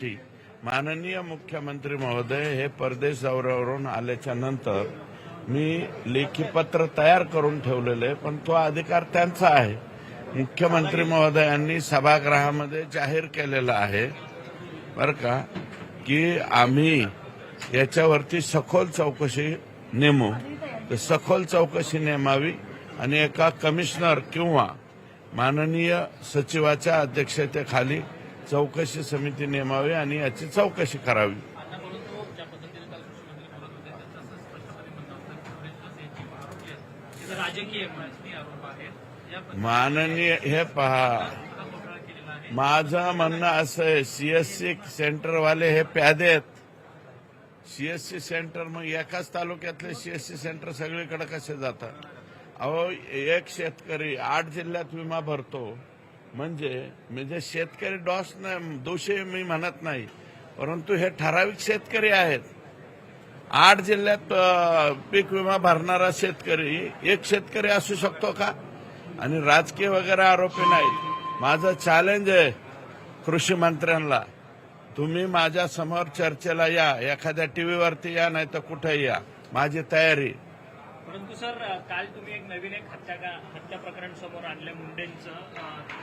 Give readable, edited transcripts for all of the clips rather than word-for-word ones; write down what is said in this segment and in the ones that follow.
करण्यासाठी माननीय मुख्यमंत्री महोदय हे परदेश दौऱ्यावरून आल्याच्या नंतर मी लेखी पत्र तयार करून ठेवलेलं आहे, पण तो अधिकार त्यांचा आहे. मुख्यमंत्री महोदयांनी सभागृहामध्ये जाहीर केलेलं आहे बरं का, की आम्ही याच्यावरती सखोल चौकशी नेमू. तर सखोल चौकशी नेमावी आणि एका कमिशनर किंवा माननीय सचिवाच्या अध्यक्षतेखाली चौकशी समिती नेमावी आणि याची चौकशी करावी. माननीय हे पहा, माझं म्हणणं असं आहे, सीएससी सेंटरवाले हे प्यादे आहेत. सीएससी सेंटर मग एकाच तालुक्यातले सीएससी सेंटर सगळीकडे कसे जातात? अहो, एक शेतकरी 8 जिल्ह्यात विमा भरतो म्हणजे शेतकरी दोषी मी म्हणत नाही, परंतु हे ठराविक शेतकरी आहेत. 8 जिल्ह्यात पीक विमा भरणारा शेतकरी एक शेतकरी असू शकतो का? आणि राजकीय वगैरे आरोपी नाहीत. माझं चॅलेंज आहे कृषी मंत्र्यांना, तुम्ही माझ्या समोर चर्चेला या, एखाद्या टीव्हीवरती या, नाही तर कुठेही या, माझी तयारी. परंतु सर, काल तुम्ही एक हत्या प्रकरण समोर आणलं मुंडेंचं.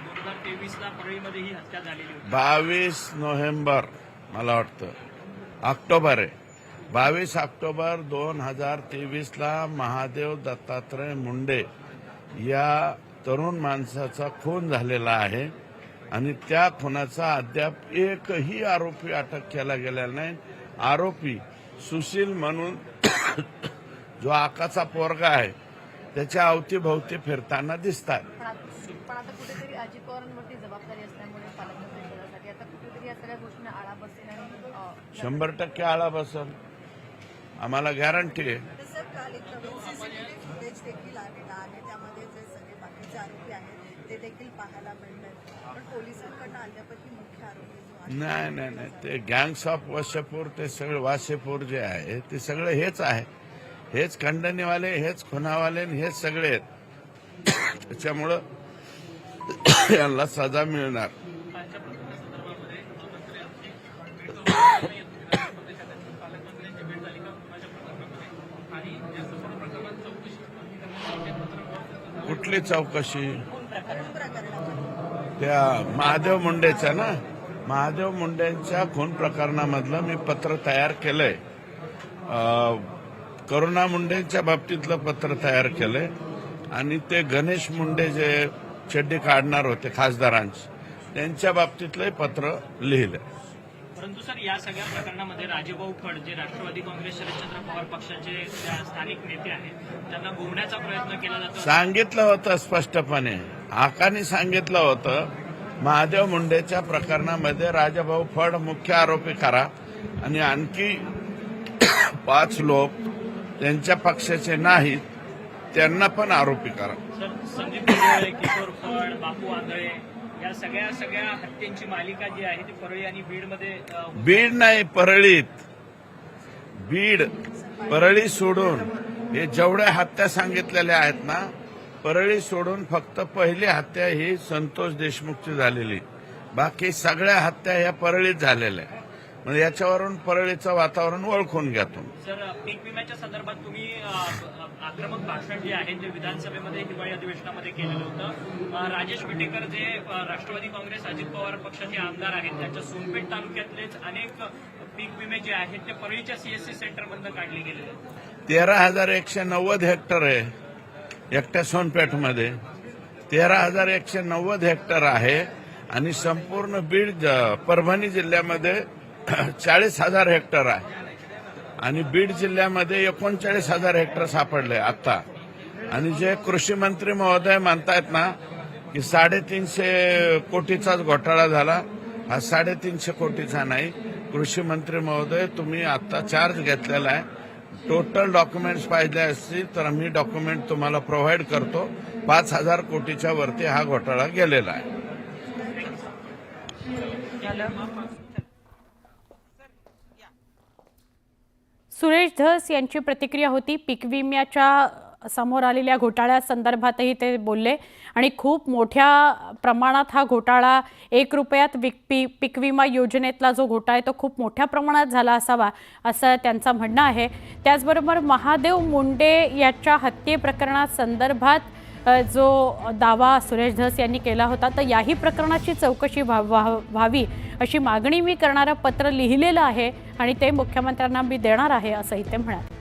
2023ला परळीमध्ये ही हत्या झालेली होती. 22 नोव्हेंबर मला वाटतं ऑक्टोबर आहे, 22 ऑक्टोबर 2023ला महादेव दत्तात्रय मुंडे या तरुण माणसाचा खून झालेला आहे आणि त्या खुनाचा अद्याप एकही आरोपी अटक केला गेलेला नाही. आरोपी सुशील म्हणून जो आकाचा पोरगा आहे त्याच्या अवतीभोवती फिरताना दिसतात. पण आता कुठेतरी अजित पवारांवरती जबाबदारी असल्यामुळे पालकमंत्रीपदासाठी आता कुठेतरी या सगळ्या गोष्टींना आळा बसेल आणि 100% आळा बसेल, आम्हाला गॅरंटी आहे. तसं काल एक नवीन सीसीटीव्ही फुटेज देखील आलेला आहे, त्यामध्ये जे सगळे बाकीचे आरोपी आहेत ते देखील पाहायला मिळतात. पण पोलिसांकडून अद्यापही मुख्य आरोपी जो आहे नाही, ते गँग्स ऑफ वासेपूर, ते सगळे वासेपूर जे आहे ते सगळे हेच आहे, हेच खंडणीवाले, हेच खुनावाले, हेच सगळे आहेत. त्याच्यामुळं यांना सजा मिळणार. कुठली चौकशी? त्या महादेव मुंडेच्या ना, महादेव मुंडेंच्या खून प्रकरणामधलं मी पत्र तयार केलंय. करुणा मुंडेंच्या बाबतीतलं पत्र तयार केलंय आणि ते गणेश मुंडे जे चड्डी काढणार होते खासदारांची, त्यांच्या बाबतीतलंही पत्र लिहिलं. परंतु सर, या सगळ्या प्रकरणामध्ये राजेभाऊ फड, जे राष्ट्रवादी काँग्रेस शरदचंद्र पवार पक्षाचे स्थानिक नेते आहेत, त्यांना गोवण्याचा प्रयत्न केला जातो. सांगितलं होतं स्पष्टपणे, आकानी सांगितलं होतं, महादेव मुंडेच्या प्रकरणामध्ये राजाभाऊ फड मुख्य आरोपी करा आणि आणखी 5 लोक त्यांच्या पक्षाचे नाहीत त्यांना पण आरोपी करा. सर, संदीप देवळे, किशोर फड, बापू आंधळे, या सगळ्या हत्यांची मालिका जी आहे ती परळी आणि बीडमध्ये. बीड नाही, परळीत. परळी सोडून हे जेवढ्या हत्या सांगितलेल्या आहेत ना, परळी सोडून फक्त पहिली हत्या ही संतोष देशमुखची झालेली, बाकी सगळ्या हत्या ह्या परळीत झालेल्या. म्हणजे याच्यावरून परळीचं वातावरण ओळखून घ्या तुम्ही. सर, पीक विम्याच्या संदर्भात तुम्ही आक्रमक भाषण जे आहे ते विधानसभेमध्ये हिवाळी अधिवेशनामध्ये केलेलं होतं. राजेश विटेकर जे राष्ट्रवादी काँग्रेस अजित पवार पक्षाचे आमदार आहेत, त्यांच्या सोनपेठ तालुक्यातलेच अनेक पीक विमे जे आहेत ते परळीच्या सीएससी सेंटरमधून काढले गेलेले आहेत. 13,190 हेक्टर आहे एकट्या सोनपेठमध्ये. 13,190 हेक्टर आहे आणि संपूर्ण बीड परभणी जिल्ह्यामध्ये 40,000 हेक्टर आहे आणि बीड जिल्ह्यामध्ये 39,000 हेक्टर सापडले आता. आणि जे कृषी मंत्री महोदय म्हणतायत ना की 350 कोटीचाच घोटाळा झाला, हा 350 कोटीचा नाही. कृषी मंत्री महोदय, तुम्ही आता चार्ज घेतलेला आहे, टोटल डॉक्युमेंट्स पाहिजे असतील तर मी डॉक्युमेंट तुम्हाला प्रोव्हाइड करतो. 5,000 कोटीच्या वरती हा घोटाळा गेलेला आहे. सुरेश धस यांची प्रतिक्रिया होती पीक विम्याच्या समोर आलेल्या घोटाळ्यासंदर्भातही ते बोलले आणि खूप मोठ्या प्रमाणात हा घोटाळा 1 रुपयात पीक विमा योजनेतला जो घोटाळा आहे तो खूप मोठ्या प्रमाणात झाला असावा असं त्यांचं म्हणणं आहे. त्याचबरोबर महादेव मुंडे याच्या हत्ये प्रकरणासंदर्भात जो दावा सुरेश धस यांनी केला होता तर याही प्रकरणाची चौकशी व्हावी अशी मागणी मी करणारं पत्र लिहिलेलं आहे आणि ते मुख्यमंत्र्यांना मी देणार आहे असंही ते म्हणाले.